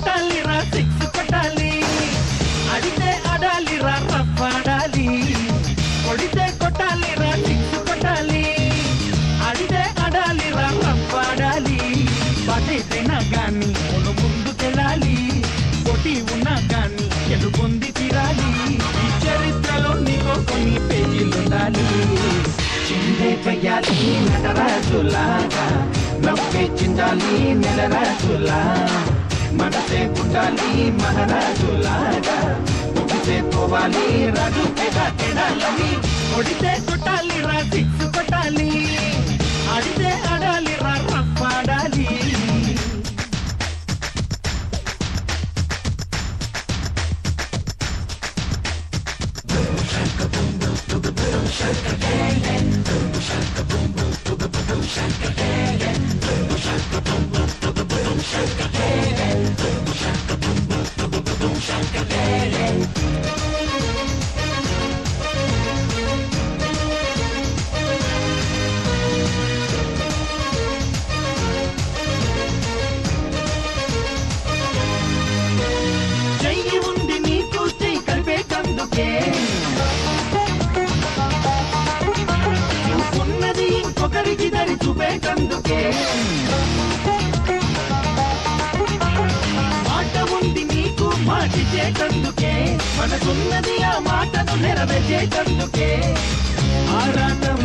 కొట్టాలిరా six కొట్టాలి అడితే ఆడాలిరా rough ఆడాలి కొడితే కొట్టాలిరా సిక్స్ కొట్టాలి అడితే ఆడాలిరా రఫ్ ఆడాలి బాటైనా గాని కొను ముందుకెళ్ళాలి కొట్టి ఉన్నా గాని గెలుపొంది తీరాలి ఈ చరిత్రలో నీకో కొన్ని పేజీలుండాలి చిందే వెయ్యాలి నటరాజులాగా నవ్వే చిందాలి నెలరాజులా మనసే పుట్టాలి మహారాజులాగా ముగిసే పోవాలి రాజు తెడాలని కొడితే కొట్టాలి రా సిక్స్ కొట్టాలి ఆడితే ఆడాలి రా రఫ్ ఆడాలి చెయ్యి ఉంది నీకు చెయ్యి కలిపేటందుకే ఉన్నది ఇంకొకరికి దరి చూపేటందుకే మాట ఉంది నీకు మాటిచేటందుకే మనసున్నది ఆ మాటను నెరవేర్చేటందుకే ఆరాటం